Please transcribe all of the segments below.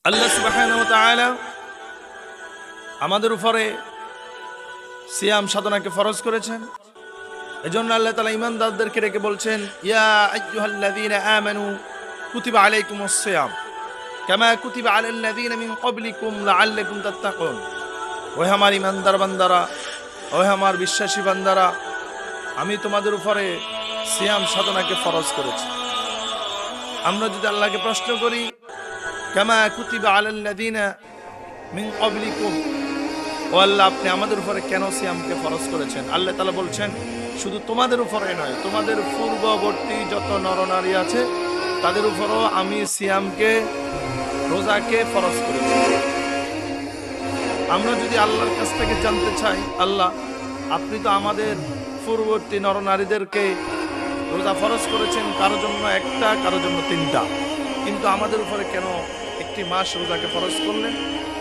আল্লাহ সুবহানাহু ওয়া তাআলা আমাদের উপরে সিয়াম সাধনাকে ফরজ করেছেন। এজন্য আল্লাহ তাআলা ঈমানদারদেরকে ডেকে বলছেন, ইয়া আইয়ুহাল্লাযীনা আমানু কুতিবা আলাইকুমুস সিয়াম কামা কুতিবা আলাল্লাযীনা মিন ক্বাবলিকুম লাআল্লাকুম তাত্তাকুন। ওহে আমার ঈমানদার বান্দারা, ওহে আমার বিশ্বাসী বান্দারা, আমি তোমাদের উপরে সিয়াম সাধনাকে ফরজ করেছি। আমরা যদি আল্লাহকে প্রশ্ন করি, কামা কুতিবা আলাল্লাযীনা মিন ক্বাবলিকুম, ও আল্লাহ আপনি আমাদের উপরে কেন সিয়ামকে ফরজ করেছেন? আল্লাহ তাআলা বলছেন, শুধু তোমাদের উপরে নয়, তোমাদের পূর্ববর্তী যত নরনারী আছে তাদের উপরও আমি সিয়ামকে, রোজাকে ফরজ করেছি। আমরা যদি আল্লাহর কাছ থেকে জানতে চাই, আল্লাহ আপনি তো আমাদের পূর্ববর্তী নরনারীদেরকে রোজা ফরজ করেছেন, কারোর জন্য একটা, কারোর জন্য তিনটা, কিন্তু আমাদের উপরে কেন একটি মাস রোজাকে ফরজ করলেন?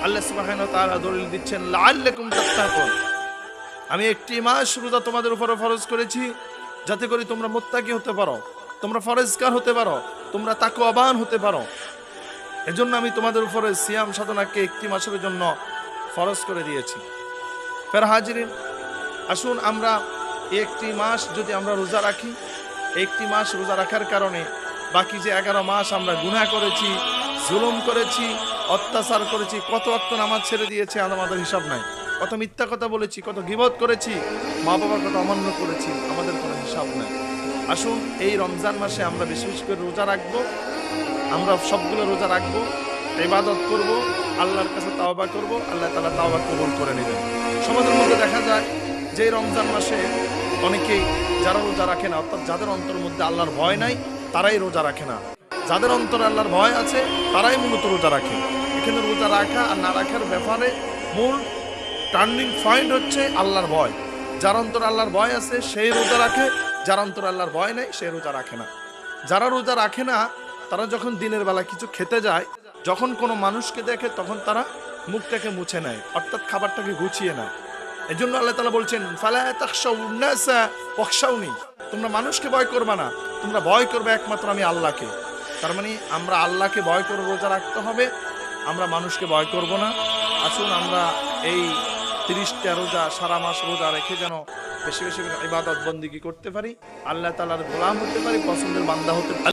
আল্লাহ সুবহানাহু ওয়া তাআলা দলিল দিচ্ছেন, লাআল্লাকুম তাত্তাকুন, আমি একটি মাস রোজা তোমাদের উপরে ফরজ করেছি যাতে করে তোমরা মুত্তাকি হতে পারো, তোমরা ফরজগার হতে পারো, তোমরা তাকওয়াবান হতে পারো। এজন্য আমি তোমাদের উপরে সিয়াম সাধনাকে একটি মাসের জন্য ফরজ করে দিয়েছি। ফের হাজিরিন, আসুন আমরা একটি মাস যদি আমরা রোজা রাখি, একটি মাস রোজা রাখার কারণে বাকি যে 11 মাস আমরা গুনাহ করেছি, জুলুম করেছি, অত্যাচার করেছি, কত ওয়াক্ত নামাজ ছেড়ে দিয়েছি আমাদের হিসাব নাই, কত মিথ্যা কথা বলেছি, কত গীবত করেছি, মা বাবার কথা অমান্য করেছি, আমাদের কোনো হিসাব নাই। আসুন এই রমজান মাসে আমরা বেশি বেশি করে রোজা রাখবো, আমরা সবগুলো রোজা রাখবো, ইবাদত করব, আল্লাহর কাছে তাওবা করব, আল্লাহ তাআলা তাওবা কবুল করে নেবেন। সমাজের মধ্যে দেখা যায় যে রমজান মাসে অনেকেই যারা রোজা রাখে না, অর্থাৎ যাদের অন্তরের মধ্যে আল্লাহর ভয় নাই তারাই রোজা রাখে না, যাদের অন্তরে আল্লাহর ভয় আছে তারাই মূলত রোজা রাখে। এখানে রোজা রাখা আর না রাখার ব্যাপারে মূল টার্নিং পয়েন্ট হচ্ছে আল্লাহর ভয়। যার অন্তরে আল্লাহর ভয় আছে সেই রোজা রাখে, যার অন্তরে আল্লাহর ভয় নাই সে রোজা রাখে না। যারা রোজা রাখে না তারা যখন দিনের বেলা কিছু খেতে যায়, যখন কোনো মানুষকে দেখে তখন তারা মুখটাকে মুছে নেয়, অর্থাৎ খাবারটাকে গুছিয়ে নেয়। এই জন্য আল্লাহ তাআলা বলছেন, ফালা তাখশাউন নাসা ওয়াখশাউনি, তোমরা মানুষকে ভয় করবে না, তোমরা ভয় করবে একমাত্র আমি আল্লাহকে। তার মানে আমরা আল্লাহকে ভয় করে রোজা রাখতে হবে, আমরা মানুষকে ভয় করব না। আসুন আমরা এই 30টা রোজা সারা মাস রোজা রেখে যেন বেশি বেশি ইবাদত বন্দেগী করতে পারি, আল্লাহ তাআলার গোলাম হতে পারি, পছন্দের বান্দা হতে পারি।